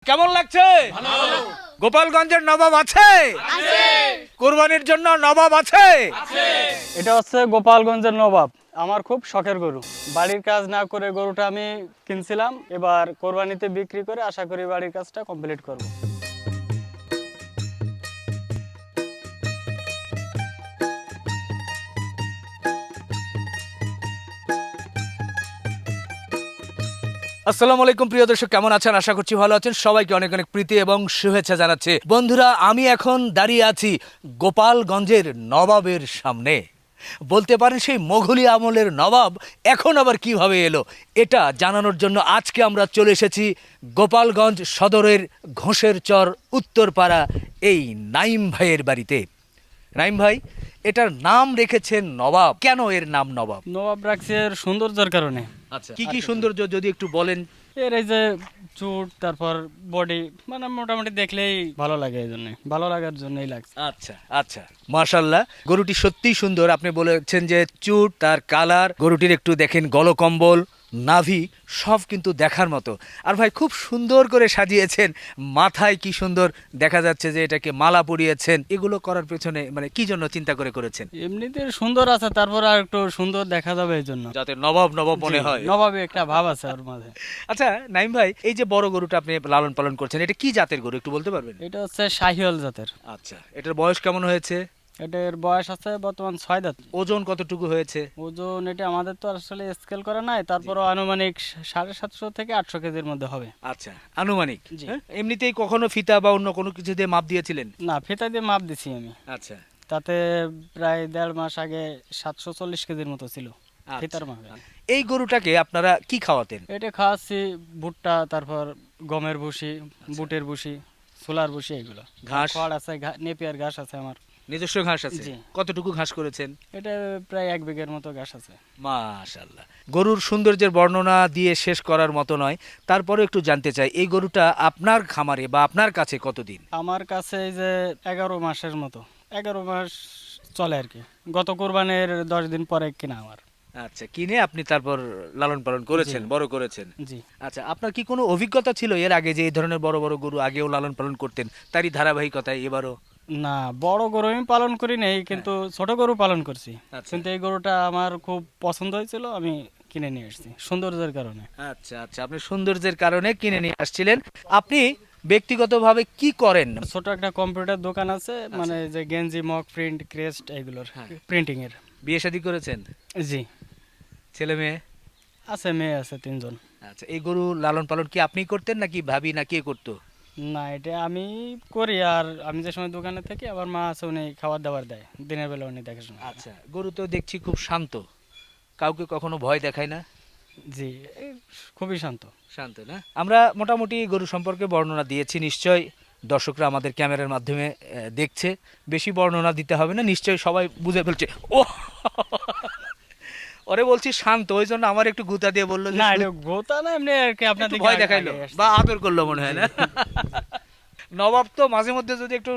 কেমন লাগছে? গোপালগঞ্জের নবাব আছে? কুরবানির জন্য নবাব আছে? এটা হচ্ছে গোপালগঞ্জের নবাব, আমার খুব শখের গরু। বাড়ির কাজ না করে গরুটা আমি কিনছিলাম, এবার কোরবানিতে বিক্রি করে আশা করি বাড়ির কাজটা কমপ্লিট করব। আসসালামু আলাইকুম প্রিয় দর্শক, কেমন আছেন? আশা করছি ভালো আছেন। সবাইকে অনেক অনেক প্রীতি এবং শুভেচ্ছা জানাচ্ছি। বন্ধুরা, আমি এখন দাঁড়িয়ে আছি গোপালগঞ্জের নবাবের সামনে। বলতে পারেন সেই মোঘলি আমলের নবাব এখন আবার কিভাবে এলো, এটা জানানোর জন্য আজকে আমরা চলে এসেছি গোপালগঞ্জ সদরের ঘোষের চর উত্তরপাড়া এই নাইম ভাইয়ের বাড়িতে। নাইম ভাই, এটার নাম রেখেছেন নবাব, কেন এর নাম নবাব? নবাব রাখছে এর সৌন্দর্যের কারণে। আচ্ছা, কি কি সৌন্দর্য যদি একটু বলেন। এর এই যে চুট, তারপর বডি, মানে মোটামুটি দেখলেই ভালো লাগে, এই জন্য ভালো লাগার জন্যই লাগছে। আচ্ছা আচ্ছা, মাশাআল্লাহ, গরুটি সত্যিই সুন্দর। আপনি বলেছেন যে চুট, তার কালার, গরুটির একটু দেখেন গলকম্বল, নাভি, সব কিন্তু দেখার মতো। আর ভাই খুব সুন্দর করে সাজিয়েছেন, মাথায় কি সুন্দর দেখা যাচ্ছে যে এটাকে মালা পরিয়েছেন। এগুলো করার পেছনে মানে কি জন্য চিন্তা করে করেছেন? এমনিতে সুন্দর আছে, তারপর আর একটু সুন্দর দেখা যাবে এই জন্য, যাতে নবাব নবাব মনে হয়। নবাবে একটা ভাব আছে ওর মাঝে। আচ্ছা নাইম ভাই, এই যে বড় গরুটা আপনি লালন পালন করছেন, এটা কি জাতের গরু একটু বলতে পারবেন? এটা হচ্ছে শাহিওয়াল জাতের। আচ্ছা, এটার বয়স কেমন হয়েছে? এটার বয়স আছে বর্তমান 6 দাঁত। ওজন কতটুকু হয়েছে? ওজন এটা আমাদের তো আসলে স্কেল করা নাই, তারপরও আনুমানিক 750 থেকে 800 কেজির মধ্যে হবে। আচ্ছা, আনুমানিক। জি। হ্যাঁ? এমনিতেই কখনো ফিতা বা অন্য কোনো কিছু দিয়ে মাপ দিয়েছিলেন? না, ফিতা দিয়ে মাপ দিছি আমি। আচ্ছা তাতে প্রায় 1.5 মাস আগে 740 কেজির মতো ছিল ফিতার মাপে। এই গরুটাকে আপনারা কি খাওয়াতেন? এটা খাওয়াচ্ছি ভুট্টা, তারপর গমের ভুসি, বুটের ভুসি, ছোলার ভুসি, এগুলো ঘাস? খড় আছে, নেপিয়ার ঘাস আছে আমার। নিজস্ব ঘাস আছে? জি। কতটুকু ঘাস করেছেন? এটা প্রায় 1 বিঘের মতো ঘাস আছে। মাশাআল্লাহ, গরুর সৌন্দর্যের বর্ণনা দিয়ে শেষ করার মতো নয়, তারপরে একটু জানতে চাই এই গরুটা আপনার খামারে বা আপনার কাছে কতদিন? আমার কাছে এই যে 11 মাসের মতো, 11 মাস চলে আর কি। গত কোরবানির 10 দিন পরে কিনা আমার। আচ্ছা, কিনে আপনি তারপর লালন পালন করেছেন, জি। বড় করেছেন। জি। আচ্ছা, আপনার কি কোনো অভিজ্ঞতা ছিল এর আগে যে এই ধরনের বড় বড় গরু আগেও লালন পালন করতেন, তারই ধারাবাহিকতায় এবারও? না, বড় গরু আমি পালন করি নাই, কিন্তু ছোট গরু পালন করছি। আচ্ছা। কিন্তু এই গরুটা আমার খুব পছন্দ হয়েছিল, আমি কিনে নিয়ে এসেছি সৌন্দর্যের কারণে। আচ্ছা আচ্ছা, আপনি সৌন্দর্যের কারণে কিনে নিয়ে আসছিলেন। আপনি ব্যক্তিগতভাবে কি করেন? ছোট একটা কম্পিউটার দোকান আছে, মানে যে গেঞ্জি, মক প্রিন্ট, ক্রেস্ট, এগুলোর প্রিন্টিং এর। বিয়ে শাদী করেছেন? জি। ছেলে মেয়ে? আছে, মেয়ে আছে 3 জন। আচ্ছা, এই গরু লালন পালন কি আপনি করতেন নাকি ভাবি না কে করতো? না, এটা আমি করি, আর আমি যে সময় দোকানে থাকি আমার মা আছে, উনি খাবার দাবার দেয়, দিনের বেলা উনি দেখাশোনা করে। আচ্ছা, গরু তো দেখছি খুব শান্ত, কাউকে কখনো ভয় দেখায় না? জি, এই খুবই শান্ত। শান্ত না? আমরা মোটামুটি গরু সম্পর্কে বর্ণনা দিয়েছি, নিশ্চয় দর্শকরা আমাদের ক্যামেরার মাধ্যমে দেখছে, বেশি বর্ণনা দিতে হবে না, নিশ্চয় সবাই বুঝে ফেলছে। ও ওরে বলছি শান্ত, ওই জন্য আমার একটু গুতা দিয়ে বললো যে না, এটা গোতা না, এমনি আর কি আপনার একটু দিকে ভয় দেখাইলো বা আদর করলো মনে হয় না? নবাব তো মাঝে মধ্যে যদি একটু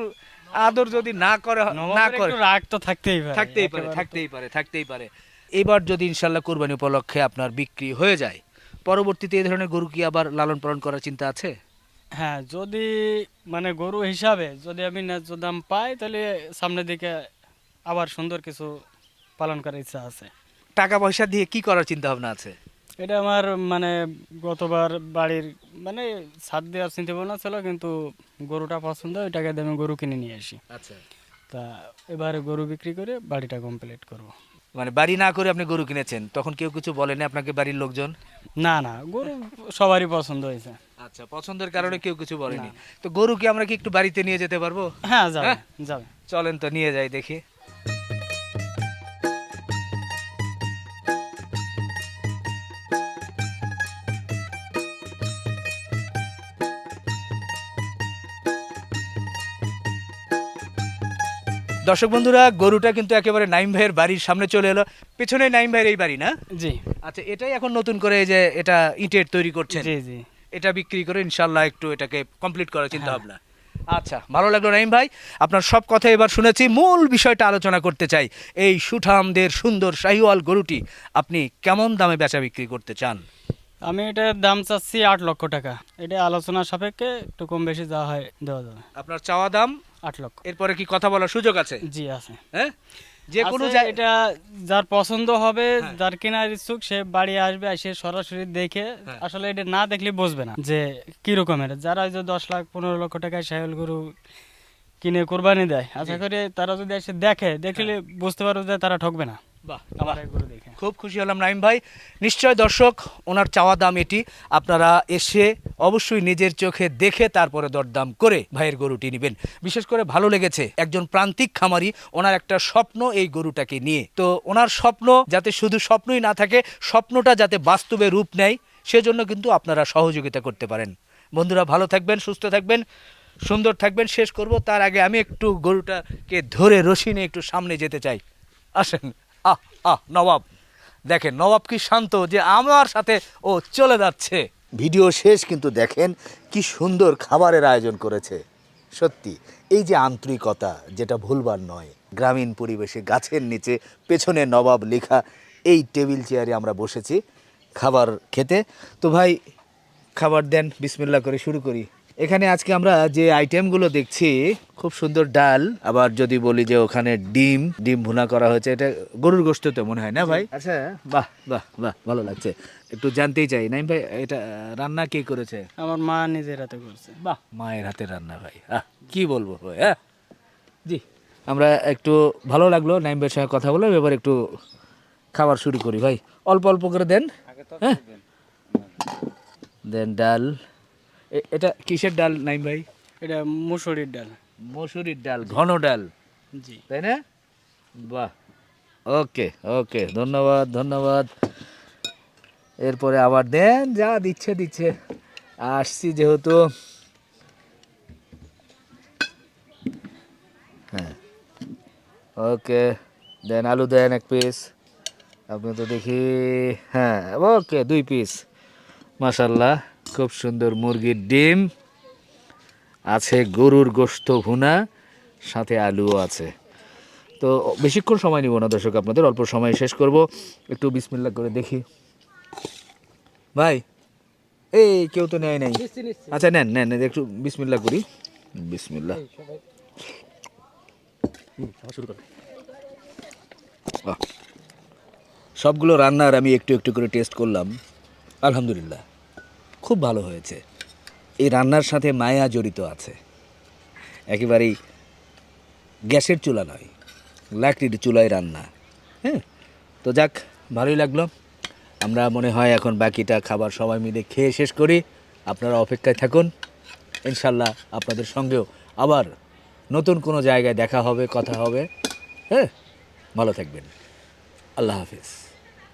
আদর যদি না করে, না করে, একটু রাগ তো থাকতেই পারে, থাকতেই পারে, একেবারে তো। থাকতেই পারে, থাকতেই পারে। এবার যদি ইনশাল্লাহ কোরবানি উপলক্ষে আপনার বিক্রি হয়ে যায়, পরবর্তীতে এই ধরনের গরু কি আবার লালন পালন করার চিন্তা আছে? হ্যাঁ, যদি মানে গরু হিসাবে যদি আমি ন্যায্য দাম পাই, তাহলে সামনের দিকে আবার সুন্দর কিছু পালন করার ইচ্ছা আছে। টাকা পয়সা দিয়ে কি করার চিন্তা ভাবনা আছে? এটা আমার মানে গতবার বাড়ির মানে ছাদ দেওয়ার চিন্তা ভাবনা ছিল, কিন্তু গরুটা পছন্দ, ওই টাকা দিয়ে আমি গরু কিনে নিয়ে আসি। আচ্ছা, তা এবারে গরু বিক্রি করে বাড়িটা কমপ্লিট করব। মানে বাড়ি না করে আপনি গরু কিনেছেন, তখন কেউ কিছু বলেনি আপনাকে বাড়ির লোকজন? না না, গরু সবারই পছন্দ হয়েছে। আচ্ছা, পছন্দের কারণে কেউ কিছু বলেনি। তো গরু কি আমরা কি একটু বাড়িতে নিয়ে যেতে পারবো? হ্যাঁ, যাবে হ্যাঁ? যাবে। চলেন তো নিয়ে যাই দেখি। দর্শক বন্ধুরা, গরুটা কিন্তু একেবারে নাইম ভাইয়ের বাড়ির সামনে চলে এলো। পেছনে নাইম ভাইয়ের এই বাড়ি না? জি আচ্ছা, এটাই এখন নতুন করে এই যে এটা ইটের তৈরি করছেন, জি জি। এটা বিক্রি করে ইনশাল্লাহ একটু এটাকে কমপ্লিট করার চিন্তা ভাবনা। আচ্ছা, ভালো লাগলো নাইম ভাই, আপনার সব কথা এবার শুনেছি। মূল বিষয়টা আলোচনা করতে চাই, এই সুঠামদের সুন্দর শাহিওয়াল গরুটি আপনি কেমন দামে বেচা বিক্রি করতে চান? আমি এটার দাম চাচ্ছি 8 লক্ষ টাকা। এটা আলোচনা সাপেক্ষে একটু কম বেশি যা হয় দেওয়া যাবে। আপনার চাওয়া দাম 8 লক্ষ। এরপরে কি কথা বলার সুযোগ আছে? জি আছে। হ্যাঁ, যে কোনো আছে, এটা যার পছন্দ হবে, হ্যাঁ। যার কেনার ইচ্ছুক সে বাড়ি আসবে, এসে সরাসরি দেখে হ্যাঁ। আসলে এটা না দেখলে বুঝবে না যে কি রকমের। যারা ওই যে 10 লাখ 15 লক্ষ টাকায় সাহিওয়াল গরু কিনে কোরবানি দেয়, আশা করি তারা যদি এসে দেখলে বুঝতে পারবে যে তারা ঠকবে না। বাহ, আমার এই গরু দেখে খুব খুশি হলাম নাইম ভাই। নিশ্চয় দর্শক, ওনার চাওয়া দাম এটি, আপনারা এসে অবশ্যই নিজের চোখে দেখে তারপরে দরদাম করে ভাইয়ের গরুটি নেবেন। বিশেষ করে ভালো লেগেছে, একজন প্রান্তিক খামারি, ওনার একটা স্বপ্ন এই গরুটাকে নিয়ে। তো ওনার স্বপ্ন যাতে শুধু স্বপ্নই না থাকে, স্বপ্নটা যাতে বাস্তবে রূপ নেয়, সেজন্য কিন্তু আপনারা সহযোগিতা করতে পারেন। বন্ধুরা ভালো থাকবেন, সুস্থ থাকবেন, সুন্দর থাকবেন। শেষ করব তার আগে আমি একটু গরুটাকে ধরে রশি নিয়ে একটু সামনে যেতে চাই। আসেন। নবাব দেখেন, নবাব কি শান্ত যে আমার সাথে ও চলে যাচ্ছে। ভিডিও শেষ কিন্তু দেখেন কি সুন্দর খাবারের আয়োজন করেছে। সত্যি এই যে আন্তরিকতা, যেটা ভুলবার নয়। গ্রামীণ পরিবেশে গাছের নিচে পেছনে নবাব লেখা এই টেবিল চেয়ারে আমরা বসেছি খাবার খেতে। তো ভাই খাবার দেন, বিসমিল্লাহ করে শুরু করি। এখানে আজকে আমরা যে আইটেমগুলো দেখছি, খুব সুন্দর ডাল, আবার যদি বলি যে ওখানে ডিম ভুনা করা হয়েছে, এটা গরুর গোশত তো মনে হয় না ভাই? আচ্ছা, বাহ বাহ বাহ, ভালো লাগছে। একটু জানতেই চাই নাইম ভাই, এটা রান্না কে করেছে? আমার মা নিজের হাতে করছে। বাহ, মায়ের হাতে রান্না ভাই, কি বলবো ভাই। হ্যাঁ জি, আমরা একটু ভালো লাগলো নাইম ভাইয়ের সঙ্গে কথা বলে। এবার একটু খাবার শুরু করি ভাই, অল্প অল্প করে দেন। হ্যাঁ, দেন ডাল। এটা কিসের ডাল নাইম ভাই? এটা মুসুরির ডাল। মসুরির ডাল, ঘন ডাল, জি। তাই না? বাহ, ওকে ওকে, ধন্যবাদ ধন্যবাদ। এরপরে আবার দেন, যা দিচ্ছে। আসছি যেহেতু, হ্যাঁ ওকে, দেন আলু দেন 1 পিস। আপনি তো দেখি, হ্যাঁ ওকে 2 পিস। মাশাল্লাহ, খুব সুন্দর। মুরগির ডিম আছে, গরুর গোশত ভুনা, সাথে আলুও আছে। তো বেশিক্ষণ সময় নিব না দর্শক, আপনাদের অল্প সময় শেষ করব। একটু বিসমিল্লাহ করে দেখি ভাই। এই কেউ তো নেয় নাই। আচ্ছা নেন নেন, একটু বিসমিল্লাহ করি। বিসমিল্লাহ। সবগুলো রান্নার আমি একটু একটু করে টেস্ট করলাম, আলহামদুলিল্লাহ খুব ভালো হয়েছে। এই রান্নার সাথে মায়া জড়িত আছে, একেবারেই গ্যাসের চুলা নয়, লাকড়ির চুলায় রান্না। হ্যাঁ, তো যাক, ভালোই লাগলো। আমরা মনে হয় এখন বাকিটা খাবার সবাই মিলে খেয়ে শেষ করি। আপনারা অপেক্ষায় থাকুন, ইনশাল্লাহ আপনাদের সঙ্গেও আবার নতুন কোনো জায়গায় দেখা হবে, কথা হবে। হ্যাঁ, ভালো থাকবেন, আল্লাহ হাফিজ।